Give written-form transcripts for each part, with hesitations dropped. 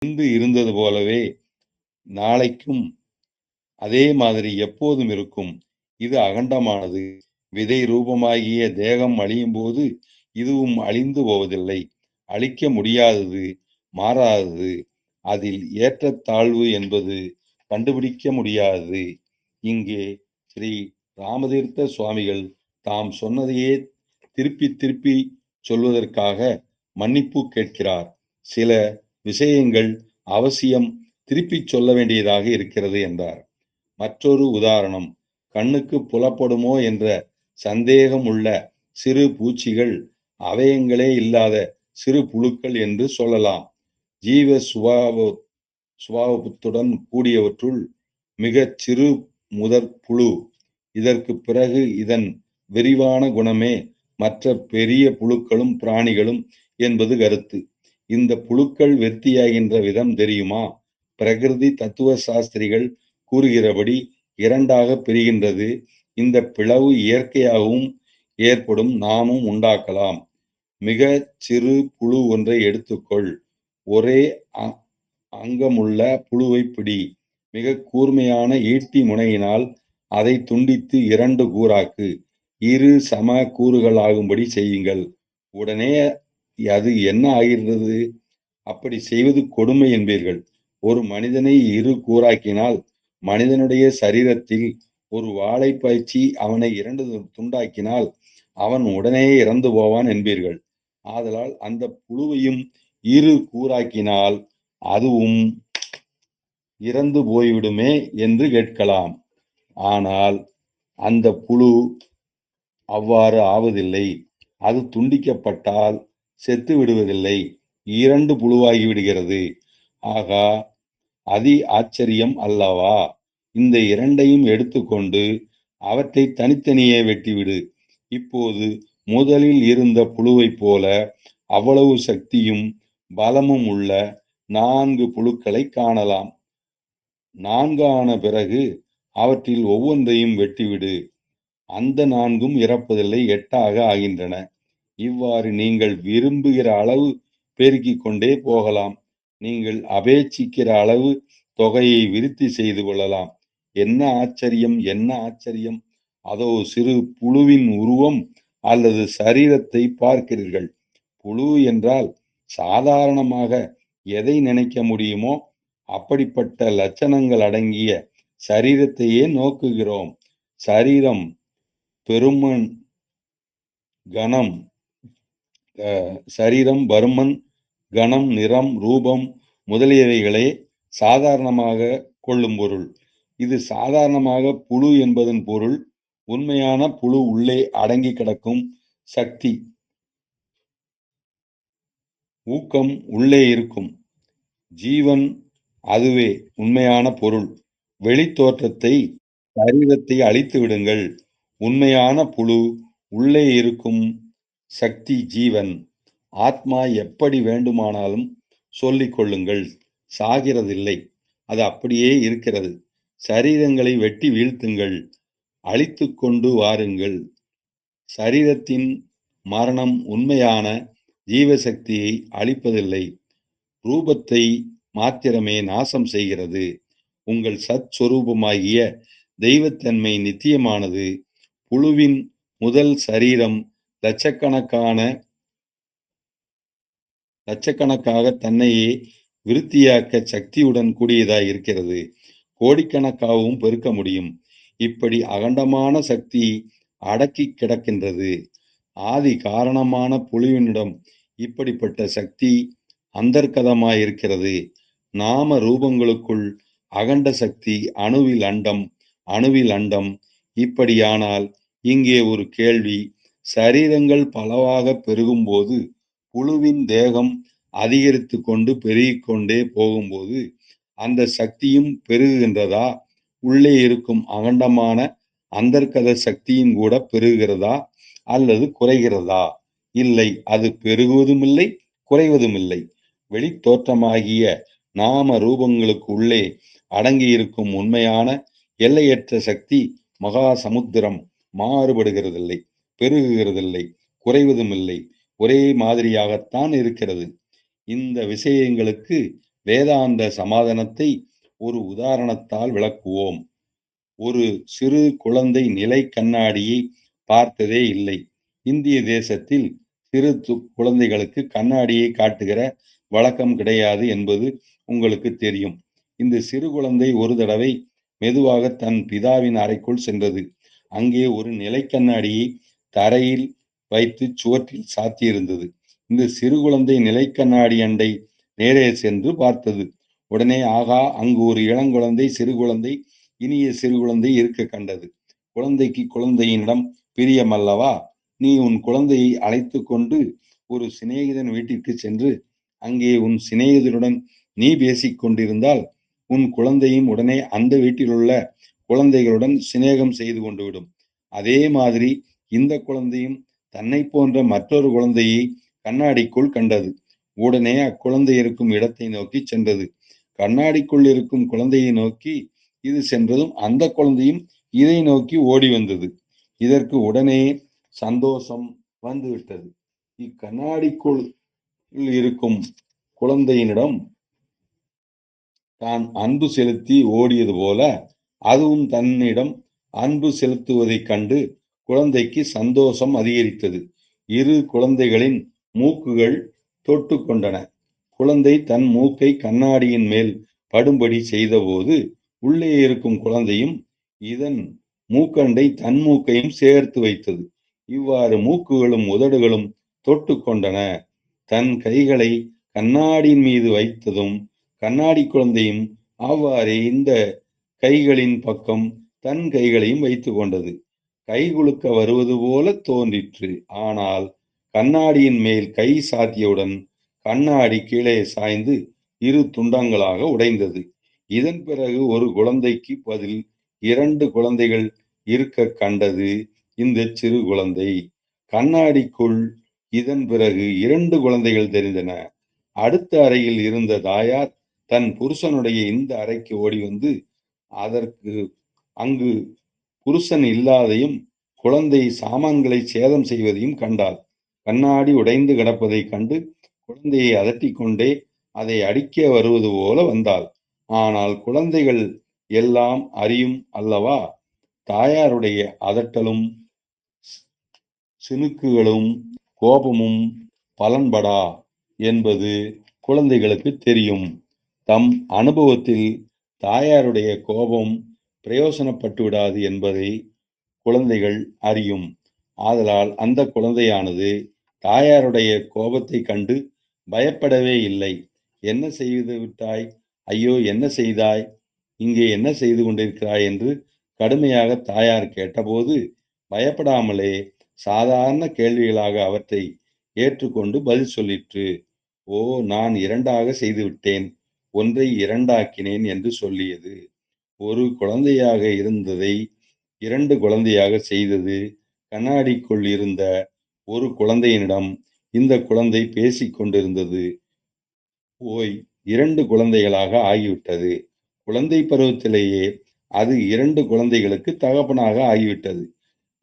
இன்று இருந்தது போலவே நாளைக்கும் அதே மாதிரி எப்போதும் இருக்கும். இது அகண்டமானது. விதை ரூபமாகிய தேகம் அழியும் போது இதுவும் அழிந்து போவதில்லை. அழிக்க முடியாதது, மாறாதது. அதில் ஏற்றத்தாழ்வு என்பது கண்டுபிடிக்க முடியாதது. இங்கே ஸ்ரீ ராமதீர்த்த சுவாமிகள் தாம் சொன்னதையே திருப்பி திருப்பி சொல்வதற்காக மன்னிப்பு கேட்கிறார். சில விஷயங்கள் அவசியம் திருப்பிச் சொல்ல வேண்டியதாக இருக்கிறது என்றார். மற்றொரு உதாரணம், கண்ணுக்கு புலப்படுமோ என்ற சந்தேகம் உள்ள சிறு பூச்சிகள் அவயங்களே இல்லாத சிறு புழுக்கள் என்று சொல்லலாம். ஜீவ சுபாவத்துடன் கூடியவற்றுள் மிகச் சிறு முதற் புழு. இதற்கு பிறகு இதன் விரிவான குணமே மற்ற பெரிய புழுக்களும் பிராணிகளும் என்பது கருத்து. இந்த புழுக்கள் விருத்தியாகின்ற விதம் தெரியுமா? பிரகிருதி தத்துவ சாஸ்திரிகள் கூறுகிறபடி இரண்டாக பிரிகின்றது. இந்த பிளவு இயற்கையாகவும் ஏற்படும், நாமும் உண்டாக்கலாம். மிக சிறு புழு ஒன்றை எடுத்துக்கொள். ஒரே அங்கமுள்ள புழுவை பிடி. மிக கூர்மையான ஈட்டி முனையினால் அதை துண்டித்து இரண்டு கூறாக்கு. இரு சம கூறுகளாகும்படி செய்யுங்கள். உடனே அது என்ன ஆகிறது? அப்படி செய்வது கொடுமை என்பீர்கள். ஒரு மனிதனை இரு கூறாக்கினால் மனிதனுடைய சரீரத்தில் ஒரு வாளை பாய்ச்சி அவனை இரண்டு துண்டாக்கினால் அவன் உடனே இறந்து போவான் என்பீர்கள். ஆதலால் அந்த புழுவையும் இரு கூறாக்கினால் அதுவும் இறந்து போய்விடுமே என்று கேட்கலாம். ஆனால் அந்த புழு அவ்வாறு ஆவதில்லை. அது துண்டிக்கப்பட்டால் செத்து விடுவதில்லை, இரண்டு புழுவாகி விடுகிறது. ஆகா, அதி ஆச்சரியம் அல்லவா? இந்த இரண்டையும் எடுத்துக்கொண்டு அவற்றை தனித்தனியே வெட்டிவிடு. இப்போது முதலில் இருந்த புழுவைப் போல அவ்வளவு சக்தியும் பலமும் உள்ள 4 புழுக்களை காணலாம். 4 ஆன பிறகு அவற்றில் ஒவ்வொன்றையும் வெட்டிவிடு. அந்த 4ம் இறப்பதில்லை, 8ஆக ஆகின்றன. இவ்வாறு நீங்கள் விரும்புகிற அளவு பெருக்கிக் கொண்டே போகலாம். நீங்கள் அபேட்சிக்கிற அளவு தொகையை விருத்தி செய்து கொள்ளலாம். என்ன ஆச்சரியம், என்ன ஆச்சரியம்! அதோ சிறு புழுவின் உருவம் அல்லது சரீரத்தை பார்க்கிறீர்கள். புழு என்றால் சாதாரணமாக எதை நினைக்க முடியுமோ அப்படிப்பட்ட லட்சணங்கள் அடங்கிய சரீரத்தையே நோக்குகிறோம். சரீரம் பெருமன் கணம், சரீரம் பருமன், கணம், நிறம், ரூபம் முதலியவைகளே சாதாரணமாக கொள்ளும் பொருள். இது சாதாரணமாக புழு என்பதன் பொருள். உண்மையான புழு உள்ளே அடங்கி கிடக்கும் சக்தி, ஊக்கம் உள்ளே இருக்கும் ஜீவன், அதுவே உண்மையான பொருள். வெளித்தோற்றத்தை, சரீரத்தை அழித்து விடுங்கள். உண்மையான புழு உள்ளே இருக்கும் சக்தி ஜீவன். ஆத்மா எப்படி வேண்டுமானாலும் சொல்லிக் கொள்ளுங்கள், சாகிறதில்லை. அது அப்படியே இருக்கிறது. சரீரங்களை வெட்டி வீழ்த்துங்கள், அழித்து கொண்டு வாருங்கள். சரீரத்தின் மரணம் உண்மையான ஜீவசக்தியை அழிப்பதில்லை, ரூபத்தை மாத்திரமே நாசம் செய்கிறது. உங்கள் சத் சொரூபமாகிய தெய்வத்தன்மை நித்தியமானது. புழுவின் முதல் சரீரம் லட்சக்கணக்காக தன்னையே விருத்தியாக்க சக்தியுடன் கூடியதாய் இருக்கிறது. கோடிக்கணக்காகவும் பெருக்க முடியும். இப்படி அகண்டமான சக்தி அடக்கி கிடக்கின்றது. ஆதி காரணமான புழுவினிடம் இப்படிப்பட்ட சக்தி அந்தர்கதமாயிருக்கிறது. நாம ரூபங்களுக்குள் அகண்ட சக்தி அணுவில் அண்டம், அணுவில் அண்டம். இப்படியானால் இங்கே ஒரு கேள்வி. சரீரங்கள் பலவாக பெருகும்போது, புழுவின் தேகம் அதிகரித்து கொண்டு பெருகிக்கொண்டே போகும்போது அந்த சக்தியும் பெருகுகின்றதா? உள்ளே இருக்கும் அகண்டமான அந்தர்கத சக்தியும் கூட பெருகுகிறதா அல்லது குறைகிறதா? இல்லை, அது பெருகுவதும் இல்லை, குறைவதும் இல்லை. வெளித்தோற்றமாகிய நாம ரூபங்களுக்கு உள்ளே அடங்கியிருக்கும் உண்மையான எல்லையற்ற சக்தி மகா சமுத்திரம் மாறுபடுகிறதில்லை, பெருகுகிறதில்லை, குறைவதும் இல்லை, ஒரே மாதிரியாகத்தான் இருக்கிறது. இந்த விஷயங்களுக்கு வேதாந்த சமாதானத்தை ஒரு உதாரணத்தால் விளக்குவோம். ஒரு சிறு குழந்தை நிலை கண்ணாடியை பார்த்ததே இல்லை. இந்திய தேசத்தில் சிறு குழந்தைகளுக்கு கண்ணாடியை காட்டுகிற வழக்கம் கிடையாது என்பது உங்களுக்கு தெரியும். இந்த சிறு குழந்தை ஒரு தடவை மெதுவாக தன் பிதாவின் அறைக்குள் சென்றது. அங்கே ஒரு நிலை கண்ணாடியை தரையில் வைத்து சுவற்றில் சாத்தியிருந்தது. இந்த சிறு குழந்தை நிலை கண்ணாடி அண்டை நேரே சென்று பார்த்தது. உடனே ஆகா, அங்கு ஒரு இளங்குழந்தை சிறு குழந்தை இனிய சிறு குழந்தை இருக்க கண்டது. குழந்தைக்கு குழந்தையினிடம் பிரியமல்லவா? நீ உன் குழந்தையை அழைத்து கொண்டு ஒரு சிநேகிதன் வீட்டிற்கு சென்று அங்கே உன் சிநேகிதனுடன் நீ பேசிக் கொண்டிருந்தால் உன் குழந்தையும் உடனே அந்த வீட்டிலுள்ள குழந்தைகளுடன் சிநேகம் செய்து கொண்டு விடும். அதே மாதிரி இந்த குழந்தையும் தன்னை போன்ற மற்றொரு குழந்தையை கண்ணாடிக்குள் கண்டது. உடனே அக்குழந்தை இருக்கும் இடத்தை நோக்கி சென்றது. கண்ணாடிக்குள் இருக்கும் குழந்தையை நோக்கி இது சென்றதும் அந்த குழந்தையும் இதை நோக்கி ஓடி வந்தது. இதற்கு உடனே சந்தோஷம் வந்துவிட்டது. இக்கண்ணாடிக்குள் இருக்கும் குழந்தையினிடம் தான் அன்பு செலுத்தி ஓடியது போல அதுவும் தன்னிடம் அன்பு செலுத்துவதைக் கண்டு குழந்தைக்கு சந்தோஷம் அதிகரித்தது. இரு குழந்தைகளின் மூக்குகள் தொட்டு கொண்டன. குழந்தை தன் மூக்கை கண்ணாடியின் மேல் படும்படி செய்தபோது உள்ளே இருக்கும் குழந்தையும் இதன் மூக்கண்டை தன் மூக்கையும் சேர்த்து வைத்தது. இவ்வாறு மூக்குகளும் உதடுகளும் தொட்டு கொண்டன. தன் கைகளை கண்ணாடியின் மீது வைத்ததும் கண்ணாடி குழந்தையும் அவ்வாறே இந்த கைகளின் பக்கம் தன் கைகளையும் வைத்து கொண்டது. கை குலுக்க வருவது போல தோன்றிற்று. ஆனால் கண்ணாடியின் மேல் கை சாத்தியவுடன் கண்ணாடி கீழே சாய்ந்து இரு துண்டங்களாக உடைந்தது. இதன் பிறகு ஒரு குழந்தைக்கு பதில் இரண்டு குழந்தைகள் இருக்க கண்டது இந்த சிறு குழந்தை. கண்ணாடிக்குள் இதன் பிறகு இரண்டு குழந்தைகள் தெரிந்தன. அடுத்த அறையில் இருந்த தாயார் தன் புருஷனுடைய இந்த அறைக்கு ஓடி வந்து அதற்கு அங்கு புருஷன் இல்லாதையும் குழந்தை சாமான்களை சேதம் செய்வதையும் கண்டாள். கண்ணாடி உடைந்து கிடப்பதை கண்டு குழந்தையை அதட்டிக் கொண்டே அதை அடிக்க வருவது போல வந்தாள். ஆனால் குழந்தைகள் எல்லாம் அறியும் அல்லவா, தாயாருடைய அதட்டலும் சினுக்குகளும் கோபமும் பலன்படா என்பது குழந்தைகளுக்கு தெரியும். தம் அனுபவத்தில் தாயாருடைய கோபம் பிரயோசனப்பட்டு விடாது என்பதை குழந்தைகள் அறியும். ஆதலால் அந்த குழந்தையானது தாயாருடைய கோபத்தை கண்டு பயப்படவே இல்லை. என்ன செய்து விட்டாய்? ஐயோ, என்ன செய்தாய்? இங்கே என்ன செய்து கொண்டிருக்கிறாய் என்று கடுமையாக தாயார் கேட்டபோது பயப்படாமலே சாதாரண கேள்விகளாக அவற்றை ஏற்றுக்கொண்டு பதில் சொல்லிற்று. ஓ, நான் இரண்டாக செய்துவிட்டேன், ஒன்றை இரண்டாக்கினேன் என்று சொல்லியது. ஒரு குழந்தையாக இருந்ததை இரண்டு குழந்தையாக செய்தது. கண்ணாடிக்குள் இருந்த ஒரு குழந்தையினிடம் இந்த குழந்தை பேசிக் கொண்டிருந்தது போய் இரண்டு குழந்தைகளாக ஆகிவிட்டது. குழந்தை பருவத்திலேயே அது இரண்டு குழந்தைகளுக்கு தகப்பனாக ஆகிவிட்டது.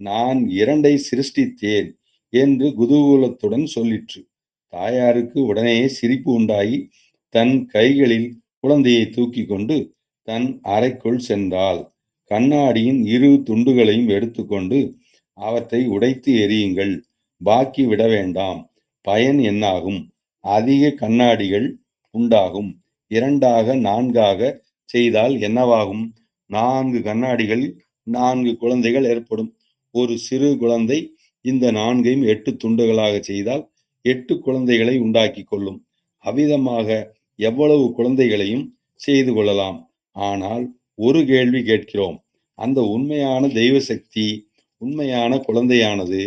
நான் இரண்டை சிருஷ்டித்தேன் என்று குதூகலத்துடன் சொல்லிற்று. தாயாருக்கு உடனே சிரிப்பு உண்டாகி தன் கைகளில் குழந்தையை தூக்கி கொண்டு தன் அறைக்குள் சென்றாள். கண்ணாடியின் இரு துண்டுகளையும் எடுத்துக்கொண்டு அவற்றை உடைத்து எறியுங்கள், பாக்கி விட வேண்டாம். பயன் என்னாகும்? அதிக கண்ணாடிகள் உண்டாகும். இரண்டாக நான்காக செய்தால் என்னவாகும்? 4 கண்ணாடிகள் 4 குழந்தைகள் ஏற்படும். ஒரு சிறு குழந்தை இந்த 4ஐயும் 8 துண்டுகளாக செய்தால் 8 குழந்தைகளை உண்டாக்கி கொள்ளும். அவ்விதமாக எவ்வளவு குழந்தைகளையும் செய்து கொள்ளலாம். ஆனால் ஒரு கேள்வி கேட்கிறோம். அந்த உண்மையான தெய்வ சக்தி, உண்மையான குழந்தையானது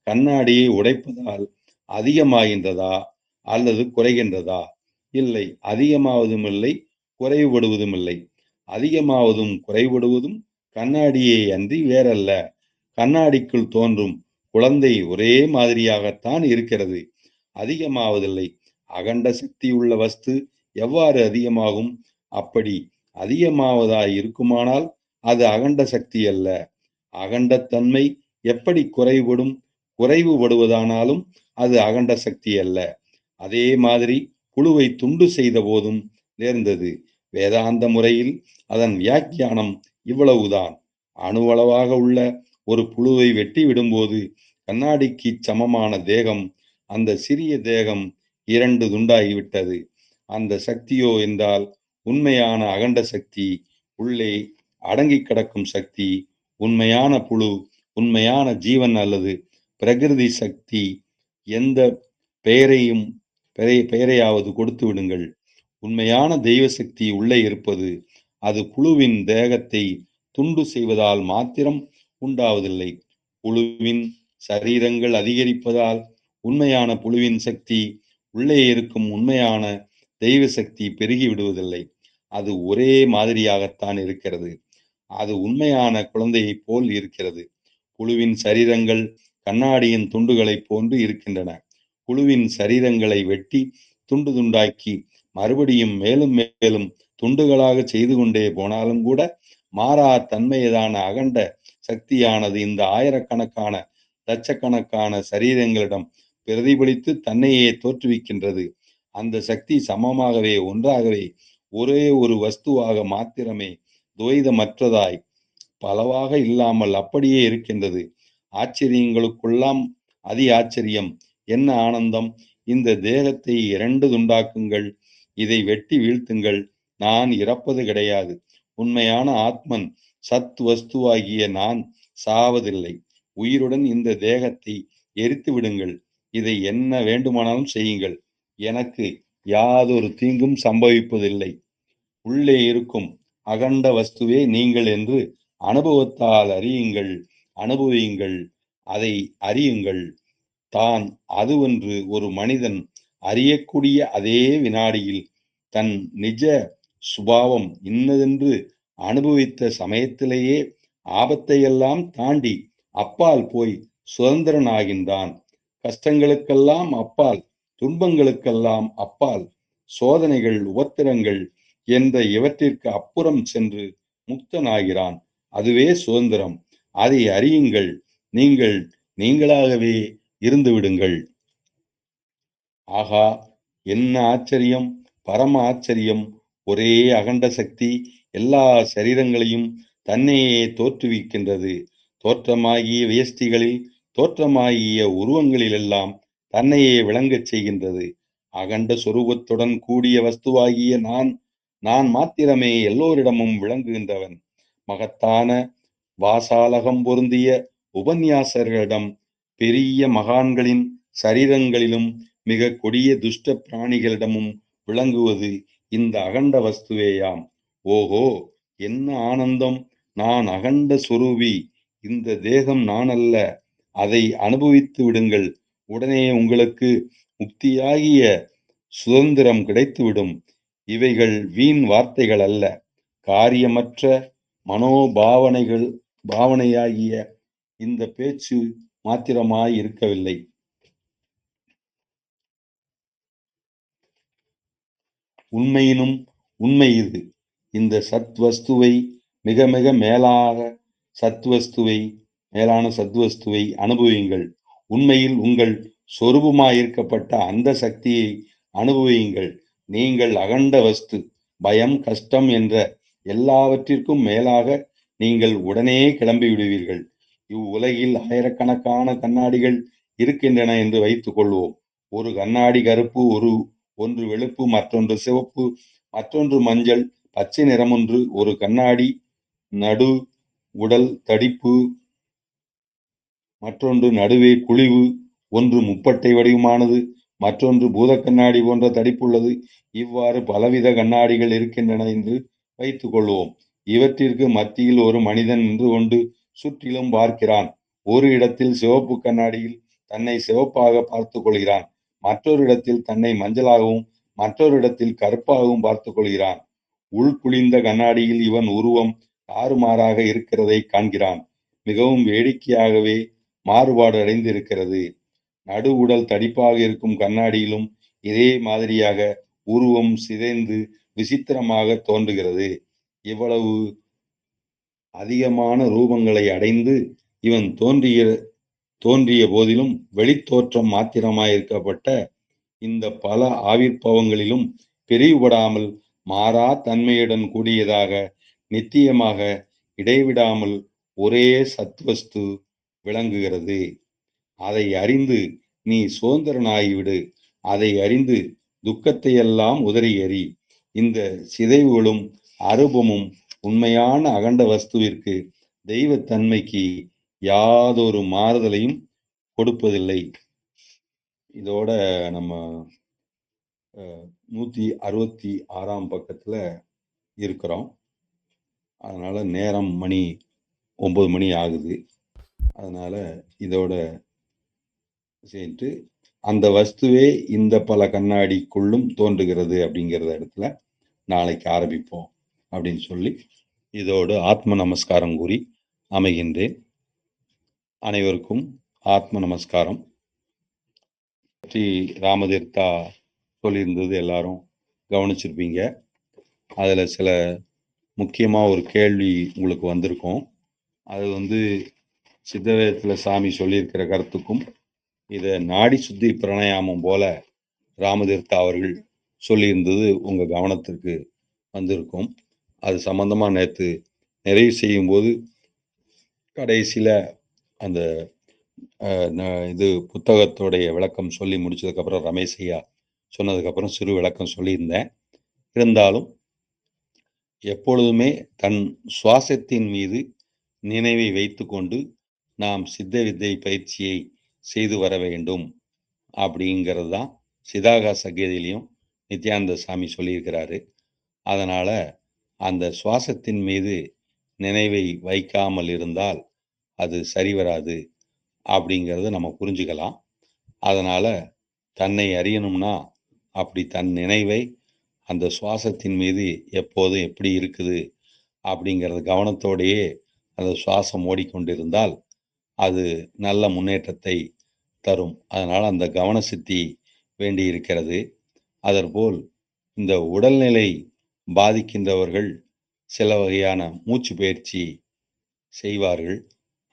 கண்ணாடியை உடைப்பதால் அதிகமாகின்றதா அல்லது குறைகின்றதா? இல்லை, அதிகமாவதும் இல்லை, குறைவுபடுவதும் இல்லை. அதிகமாவதும் குறைபடுவதும் கண்ணாடியே அன்றி வேறல்ல. கண்ணாடிக்குள் தோன்றும் குழந்தை ஒரே மாதிரியாகத்தான் இருக்கிறது, அதிகமாவதில்லை. அகண்ட சக்தி உள்ள வஸ்து எவ்வாறு அதிகமாகும்? அப்படி அதிகமாவதாய் இருக்குமானால் அது அகண்ட சக்தி அல்ல. அகண்டத்தன்மை எப்படி குறைபடும்? குறைவுபடுவதானாலும் அது அகண்ட சக்தி அல்ல. அதே மாதிரி புழுவை துண்டு செய்த போதும் நேர்ந்தது. வேதாந்த முறையில் அதன் வியாக்கியானம் இவ்வளவுதான். அணுவளவாக உள்ள ஒரு புழுவை வெட்டி விடும்போது கண்ணாடிக்கு சமமான தேகம், அந்த சிறிய தேகம் 2 துண்டாகிவிட்டது. அந்த சக்தியோ என்றால் உண்மையான அகண்ட சக்தி, உள்ளே அடங்கி கிடக்கும் சக்தி, உண்மையான புழு, உண்மையான ஜீவன் அல்லது பிரகிருதி சக்தி. எந்த பெயரையும் பெயரையாவது கொடுத்து விடுங்கள். உண்மையான தெய்வ சக்தி உள்ளே இருப்பது. அது புழுவின் தேகத்தை துண்டு செய்வதால் மாத்திரம் உண்டாவதில்லை. புழுவின் சரீரங்கள் அதிகரிப்பதால் உண்மையான புழுவின் சக்தி, உள்ளே இருக்கும் உண்மையான தெய்வ சக்தி பெருகி விடுவதில்லை. அது ஒரே மாதிரியாகத்தான் இருக்கிறது. அது உண்மையான குழந்தையைப் போல் இருக்கிறது. புழுவின் சரீரங்கள் கண்ணாடியின் துண்டுகளைப் போன்று இருக்கின்றன. புழுவின் சரீரங்களை வெட்டி துண்டு துண்டாக்கி மறுபடியும் மேலும் மேலும் துண்டுகளாக செய்து கொண்டே போனாலும் கூட மாறா தன்மையதான அகண்ட சக்தியானது இந்த ஆயிரக்கணக்கான லட்சக்கணக்கான சரீரங்களிடம் பிரதிபலித்து தன்னையே தோற்றுவிக்கின்றது. அந்த சக்தி சமமாகவே, ஒன்றாகவே, ஒரே ஒரு வஸ்துவாக மாத்திரமே, துவைதமற்றதாய், பலவாக இல்லாமல் அப்படியே இருக்கின்றது. ஆச்சரியங்களுக்குள்ளாம் அதி ஆச்சரியம். என்ன ஆனந்தம்! இந்த தேகத்தை 2 துண்டாக்குங்கள், இதை வெட்டி வீழ்த்துங்கள். நான் இறப்பது கிடையாது. உண்மையான ஆத்மன், சத் வஸ்துவாகிய நான் சாவதில்லை. உயிருடன் இந்த தேகத்தை எரித்து விடுங்கள். இதை என்ன வேண்டுமானாலும் செய்யுங்கள். எனக்கு யாதொரு தீங்கும் சம்பவிப்பதில்லை. உள்ளே இருக்கும் அகண்ட வஸ்துவே நீங்கள் என்று அனுபவத்தால் அறியுங்கள், அனுபவியுங்கள், அதை அறியுங்கள். தான் அதுவென்று ஒரு மனிதன் அறியக்கூடிய அதே வினாடியில் தன் நிஜ சுபாவம் இன்னதென்று அனுபவித்த சமயத்திலேயே ஆபத்தையெல்லாம் தாண்டி அப்பால் போய் சுதந்திரனாகின்றான். கஷ்டங்களுக்கெல்லாம் அப்பால், துன்பங்களுக்கெல்லாம் அப்பால், சோதனைகள், உபத்திரங்கள் என்ற இவற்றிற்கு அப்புறம் சென்று முக்தனாகிறான். அதுவே சுதந்திரம். அதை அறியுங்கள். நீங்கள் நீங்களாகவே இருந்து விடுங்கள். ஆகா, என்ன ஆச்சரியம்! பரம ஆச்சரியம்! ஒரே அகண்ட சக்தி எல்லா சரீரங்களையும் தன்னையே தோற்றுவிக்கின்றது. தோற்றமாகிய வியஷ்டிகளில், தோற்றமாகிய உருவங்களிலெல்லாம் தன்னையே விளங்கச் செய்கின்றது. அகண்ட சொரூபத்துடன் கூடிய வஸ்துவாகிய நான் மாத்திரமே எல்லோரிடமும் விளங்குகின்றவன். மகத்தான வாசாலகம் பொருந்திய உபன்யாசர்களிடம், பெரிய மகான்களின் சரீரங்களிலும், மிக கொடிய துஷ்ட பிராணிகளிடமும் விளங்குவது இந்த அகண்ட வஸ்துவேயாம். ஓஹோ, என்ன ஆனந்தம்! நான் அகண்ட சொரூபி. இந்த தேகம் நான் அல்ல. அதை அனுபவித்து விடுங்கள். உடனே உங்களுக்கு முக்தியாகிய சுதந்திரம் கிடைத்துவிடும். இவைகள் வீண் வார்த்தைகள் அல்ல. காரியமற்ற பாவனையாகிய இந்த பேச்சு மாத்திரமாய் இருக்கவில்லை. உண்மையினும் உண்மை இது. இந்த சத்வஸ்துவை, மிக மிக மேலான சத்வஸ்துவை அனுபவியுங்கள். உண்மையில் உங்கள் சொரூபமாயிருக்கப்பட்ட அந்த சக்தியை அனுபவியுங்கள். நீங்கள் அகண்ட வஸ்து. பயம், கஷ்டம் என்ற எல்லாவற்றிற்கும் மேலாக நீங்கள் உடனே கிளம்பி விடுவீர்கள். இவ்வுலகில் ஆயிரக்கணக்கான கண்ணாடிகள் இருக்கின்றன என்று வைத்துக் கொள்வோம். ஒரு கண்ணாடி கருப்பு, ஒன்று வெளுப்பு, மற்றொன்று சிவப்பு, மற்றொன்று மஞ்சள், பச்சை நிறமொன்று. ஒரு கண்ணாடி நடு உடல் தடிப்பு, மற்றொன்று நடுவே குழிவு, ஒன்று முப்பட்டை வடிவமானது, மற்றொன்று பூதக்கண்ணாடி போன்ற தடிப்புள்ளது. இவ்வாறு பலவித கண்ணாடிகள் இருக்கின்றன என்று வைத்துக் கொள்வோம். இவற்றிற்கு மத்தியில் ஒரு மனிதன் நின்று கொண்டு சுற்றிலும் பார்க்கிறான். ஒரு இடத்தில் சிவப்பு கண்ணாடியில் தன்னை சிவப்பாக பார்த்துக் கொள்கிறான். மற்றொரு இடத்தில் தன்னை மஞ்சளாகவும், மற்றொரு இடத்தில் கருப்பாகவும் பார்த்துக் கொள்கிறான். உள்குளிந்த கண்ணாடியில் இவன் உருவம் தாறுமாறாக இருக்கிறதை காண்கிறான். மிகவும் வேடிக்கையாகவே மாறுபாடு அடைந்திருக்கிறது. நடு உடல் தடிப்பாக இருக்கும் கண்ணாடியிலும் இதே மாதிரியாக உருவம் சிதைந்து விசித்திரமாக தோன்றுகிறது. இவ்வளவு அதிகமான ரூபங்களை அடைந்து இவன் தோன்றிய போதிலும் வெளித்தோற்றம் மாத்திரமாயிருக்கப்பட்ட இந்த பல ஆவிர்பவங்களிலும் பிரிவுபடாமல் மாறா தன்மையுடன் கூடியதாக நித்தியமாக இடைவிடாமல் ஒரே சத்வஸ்து விளங்குகிறது. அதை அறிந்து நீ சுதந்திரனாகிவிடு. அதை அறிந்து துக்கத்தையெல்லாம் உதறி எறி. இந்த சிதைவுகளும் அரூபமும் உண்மையான அகண்ட வஸ்துவிற்கு தெய்வத்தன்மைக்கு யாதொரு மாறுதலையும் கொடுப்பதில்லை. இதோட நம்ம 166ஆம் பக்கத்துல இருக்கிறோம். அதனால நேரம் மணி 9 மணி ஆகுது. அதனால இதோட சேர்த்து அந்த வஸ்துவே இந்த பல கண்ணாடிக்குள்ளும் தோன்றுகிறது அப்படிங்கிற இடத்துல நாளைக்கு ஆரம்பிப்போம் அப்படின்னு சொல்லி இதோடு ஆத்ம நமஸ்காரம் கூறி அமைகின்றேன். அனைவருக்கும் ஆத்ம நமஸ்காரம். ஸ்ரீ ராமதீர்த்தா சொல்லியிருந்தது எல்லாரும் கவனிச்சிருப்பீங்க. அதுல சில முக்கியமா ஒரு கேள்வி உங்களுக்கு வந்திருக்கும். அது சித்தவேதத்துல சாமி சொல்லியிருக்கிற கருத்துக்கும் இதை நாடி சுத்தி பிராணாயாமம் போல ராமதீர்த்தா அவர்கள் சொல்லியிருந்தது உங்க கவனத்திற்கு வந்திருக்கும். அது சம்பந்தமா நேற்று நிறைவு செய்யும் போது கடைசியில அந்த இது புத்தகத்தோடைய விளக்கம் சொல்லி முடிச்சதுக்கப்புறம் ரமேஷ் ஐயா சொன்னதுக்கப்புறம் சிறு விளக்கம் சொல்லியிருந்தேன். இருந்தாலும் எப்பொழுதுமே தன் சுவாசத்தின் மீது நினைவை வைத்து கொண்டு நாம் சித்த வித்தை பயிற்சியை செய்து வர வேண்டும் அப்படிங்கிறது தான் சிதாகாச கீதையிலையும் நித்யானந்த சாமி சொல்லியிருக்கிறாரு. அதனால அந்த சுவாசத்தின் மீது நினைவை வைக்காமல் இருந்தால் அது சரி வராது அப்படிங்கிறத நம்ம புரிஞ்சுக்கலாம். அதனால தன்னை அறியணும்னா அப்படி தன் நினைவை அந்த சுவாசத்தின் மீது எப்போதும் எப்படி இருக்குது அப்படிங்கிறது கவனத்தோடையே அந்த சுவாசம் ஓடிக்கொண்டிருந்தால் அது நல்ல முன்னேற்றத்தை தரும். அதனால் அந்த கவன சித்தி வேண்டி இருக்கிறது. அதற்போல் இந்த உடல்நிலை பாதிக்கின்றவர்கள் சில வகையான மூச்சு பயிற்சி செய்வார்கள்.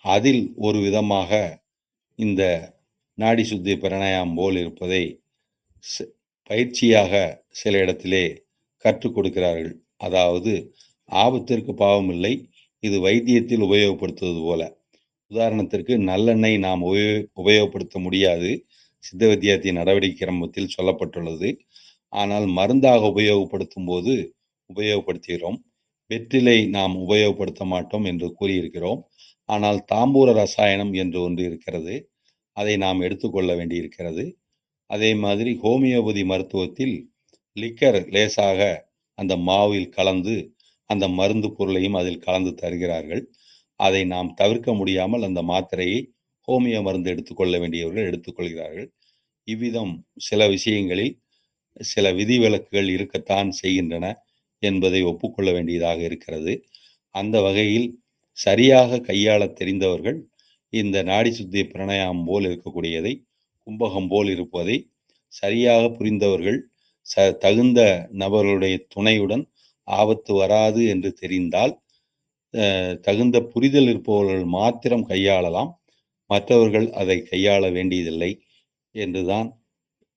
அதில் ஒரு விதமாக இந்த நாடி சுத்தி பிராணாயாமம் போல் இருப்பதை பயிற்சியாக சில இடத்திலே கற்றுக் கொடுக்கிறார்கள். அதாவது ஆபத்திற்கு பாவம் இல்லை, இது வைத்தியத்தில் உபயோகப்படுத்துவது போல. உதாரணத்திற்கு நல்லெண்ணெய் நாம் உபயோகப்படுத்த முடியாது, சித்த வித்தியாத்திய நடவடிக்கை கிரமத்தில் சொல்லப்பட்டுள்ளது. ஆனால் மருந்தாக உபயோகப்படுத்தும் போது உபயோகப்படுத்துகிறோம். வெற்றிலை நாம் உபயோகப்படுத்த மாட்டோம் என்று கூறியிருக்கிறோம். ஆனால் தாம்பூர ரசாயனம் என்று ஒன்று இருக்கிறது, அதை நாம் எடுத்துக்கொள்ள வேண்டியிருக்கிறது. அதே மாதிரி ஹோமியோபதி மருத்துவத்தில் லிக்கர் லேசாக அந்த மாவில் கலந்து அந்த மருந்து பொருளையும் அதில் கலந்து தருகிறார்கள். அதை நாம் தவிர்க்க முடியாமல் அந்த மாத்திரையை ஹோமியோ மருந்து எடுத்துக்கொள்ள வேண்டியவர்கள் எடுத்துக்கொள்கிறார்கள். இவ்விதம் சில விஷயங்களில் சில விதிவிலக்குகள் இருக்கத்தான் செய்கின்றன என்பதை ஒப்புக்கொள்ள வேண்டியதாக இருக்கிறது. அந்த வகையில் சரியாக கையாள தெரிந்தவர்கள் இந்த நாடி சுத்தி பிராணாயாமம் போல் இருக்கக்கூடியதை, கும்பகம் போல் இருப்பதை சரியாக புரிந்தவர்கள் தகுந்த நபர்களுடைய துணையுடன் ஆபத்து வராது என்று தெரிந்தால் தகுந்த புரிதல் இருப்பவர்கள் மாத்திரம் கையாளலாம், மற்றவர்கள் அதை கையாள வேண்டியதில்லை என்றுதான்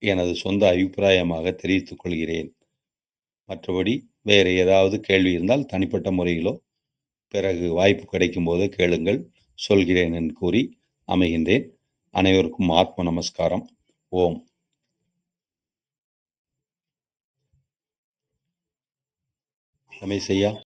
எனது சொந்த அபிப்பிராயமாக தெரிவித்துக் கொள்கிறேன். மற்றபடி வேறு ஏதாவது கேள்வி இருந்தால் தனிப்பட்ட முறையிலோ பிறகு வாய்ப்பு கிடைக்கும் போது கேளுங்கள், சொல்கிறேன் என்று கூறி அமைகின்றேன். அனைவருக்கும் ஆத்ம நமஸ்காரம். ஓம். ரமேஷ் ஐயா.